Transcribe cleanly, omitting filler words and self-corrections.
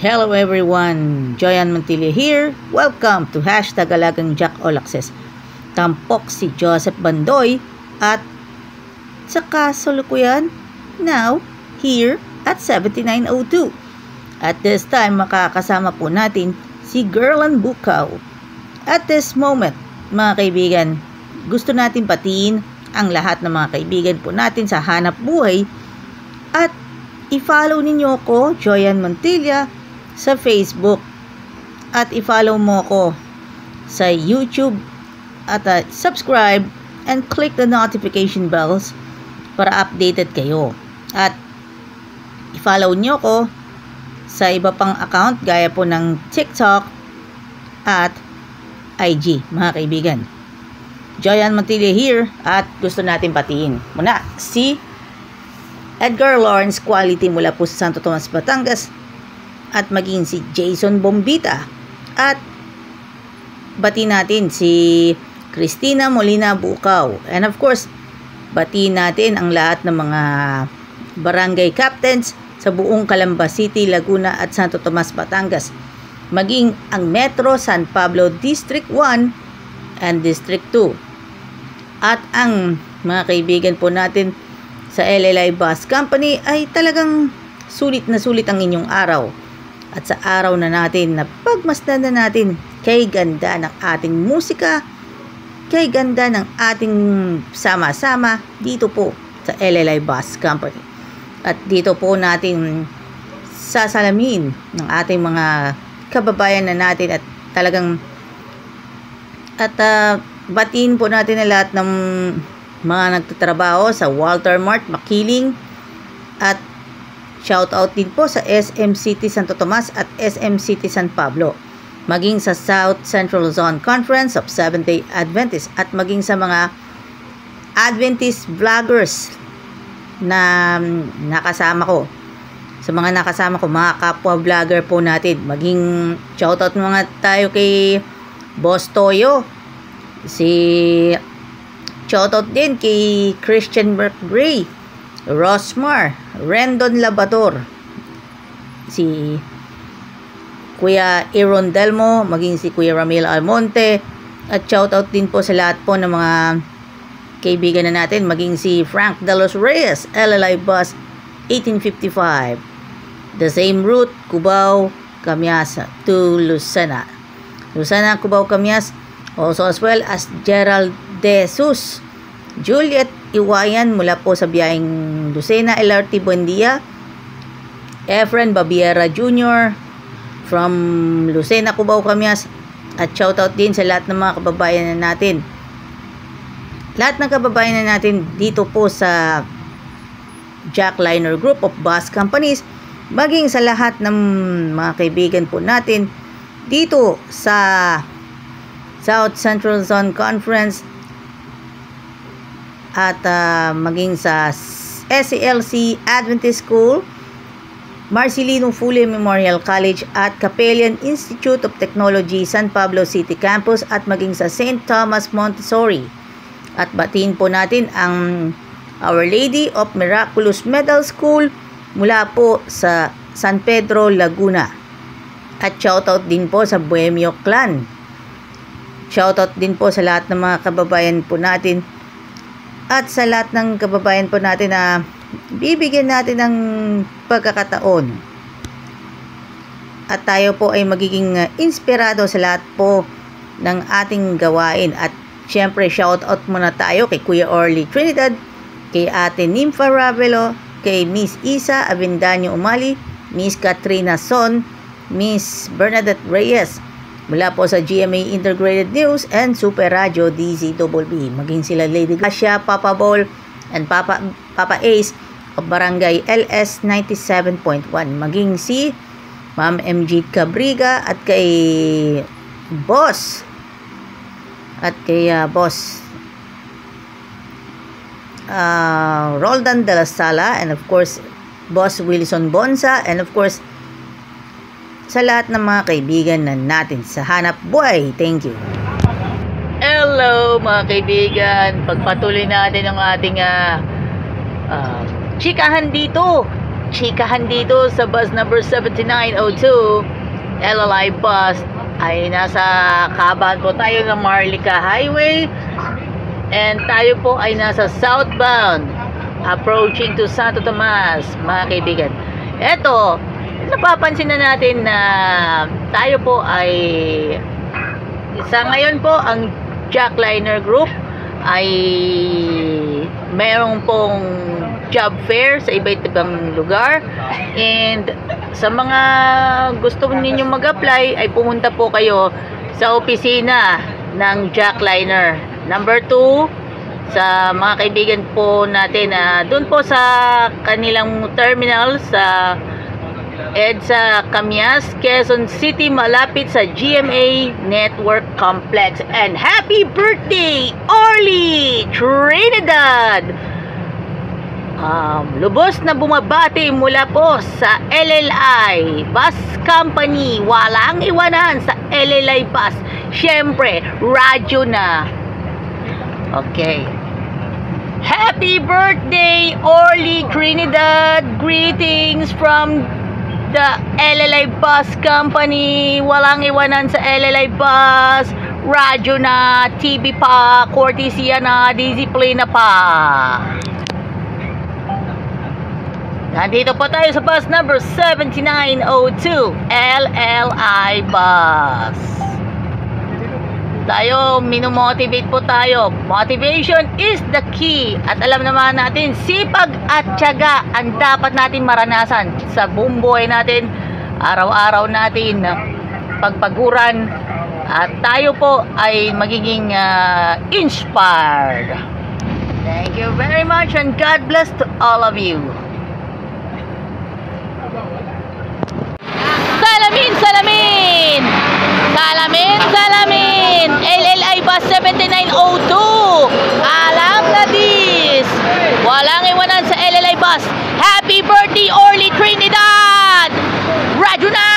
Hello everyone, Joyan Montilla here. Welcome to #Alagang Jack All Access. Tampok si Joseph Bandoy at sa kasalukuyan now here at 7902. At this time makakasama po natin si Gerlan Bukaw. At this moment mga kaibigan, gusto natin patiin ang lahat ng mga kaibigan po natin sa hanap buhay at i-follow ninyo ko, Joyan Montilla, sa Facebook at i-follow mo ko sa YouTube at subscribe and click the notification bells para updated kayo. At i-follow nyo ko sa iba pang account gaya po ng TikTok at IG, mga kaibigan. Joyan Montilla here at gusto natin patiin muna si Edgar Lawrence Quality mula po sa Santo Tomas, Batangas, at maging si Jason Bombita, at bati natin si Cristina Molina Bukaw, and of course bati natin ang lahat ng mga barangay captains sa buong Calamba City, Laguna at Santo Tomas, Batangas, maging ang Metro San Pablo District 1 and District 2, at ang mga kaibigan po natin sa LLI Bus Company ay talagang sulit na sulit ang inyong araw. At sa araw na natin na pagmasdan na natin kay ganda ng ating musika, kay ganda ng ating sama-sama dito po sa LLI Bus Company. At dito po natin sasalamin ng ating mga kababayan na natin at talagang batiin po natin ang lahat ng mga nagtatrabaho sa Walter Mart, Makiling, at shout out din po sa SM City Santo Tomas at SM City San Pablo, maging sa South Central Zone Conference of Seventh-day Adventists, at maging sa mga Adventist vloggers na nakasama ko. Sa mga nakasama ko, mga kapwa vlogger po natin, maging shout out mga tayo kay Boss Toyo, shout out din kay Christian Gray, Rosmar, Rendon Labador, si Kuya Aaron Delmo, maging si Kuya Ramil Almonte, at shoutout din po sa lahat po ng mga kaibigan na natin, maging si Frank De Los Reyes, LLI Bus 1855, the same route, Cubao, Camias to Lucena, Cubao, Camias, also as well as Gerald De Jesus, Juliet Iwayan mula po sa biyaheng Lucena, LRT Buendia, Efren Babiera Jr. from Lucena, Cubao, Camias, at shoutout din sa lahat ng mga kababayan na natin. Lahat ng kababayan na natin dito po sa Jack Liner Group of Bus Companies, maging sa lahat ng mga kaibigan po natin dito sa South Central Zone Conference, at maging sa SCLC Adventist School, Marcelino Fule Memorial College at Capellan Institute of Technology San Pablo City Campus, at maging sa St. Thomas Montessori. At batiin po natin ang Our Lady of Miraculous Middle School mula po sa San Pedro, Laguna. At shoutout din po sa Bohemio Clan. Shoutout din po sa lahat ng mga kababayan po natin, at sa lahat ng kababayan po natin na bibigyan natin ng pagkakataon. At tayo po ay magiging inspirado sa lahat po ng ating gawain. At syempre shout out muna tayo kay Kuya Orly Trinidad, kay Ate Nympha Ravelo, kay Miss Isa Avendaño Umali, Miss Katrina Son, Miss Bernadette Reyes mula po sa GMA Integrated News and Super Radio DZBB, maging sila Lady Gasha, Papa Bol, and Papa Ace of Barangay LS 97.1, maging si Ma'am MG Cabriga, at kay Boss Roldan de la Sala, and of course Boss Wilson Bonsa, and of course sa lahat ng mga kaibigan na natin sa hanap buhay. Thank you. Hello mga kaibigan, pagpatuloy natin ang ating chikahan dito chikahan dito sa bus number 7902 LLI bus ay nasa kaban po tayo ng Marlica Highway and tayo po ay nasa southbound approaching to Santo Tomas, mga kaibigan. Eto, napapansin na natin na tayo po ay sa ngayon po ang Jackliner Group ay mayroong pong job fair sa iba't ibang lugar, and sa mga gusto ninyong mag-apply ay pumunta po kayo sa opisina ng Jackliner. Number 2, sa mga kaibigan po natin doon po sa kanilang terminal sa EDSA Camias, Quezon City, malapit sa GMA Network Complex. And happy birthday, Orly Trinidad! Lubos na bumabati mula po sa LLI Bus Company. Walang iwanan sa LLI Bus. Siyempre, radyo na. Okay. Happy birthday, Orly Trinidad! Greetings from the LLI Bus Company. Walang iwanan sa LLI Bus. Radyo na, TV pa, kortesiya na, disiplina pa. Nandito po tayo sa bus number 7902 LLI bus. Tayo, minomotivate po tayo. Motivation is the key. At alam naman natin, sipag at tiyaga ang dapat natin maranasan sa buong buhay natin, araw-araw natin pagpaguran, at tayo po ay magiging inspired. Thank you very much and God bless to all of you. Salamin, salamin! Salamin, salamin! LLI bus 7902. Alam na this. Walang iwanan sa LLI bus. Happy birthday, Orly Trinidad! Radyo na!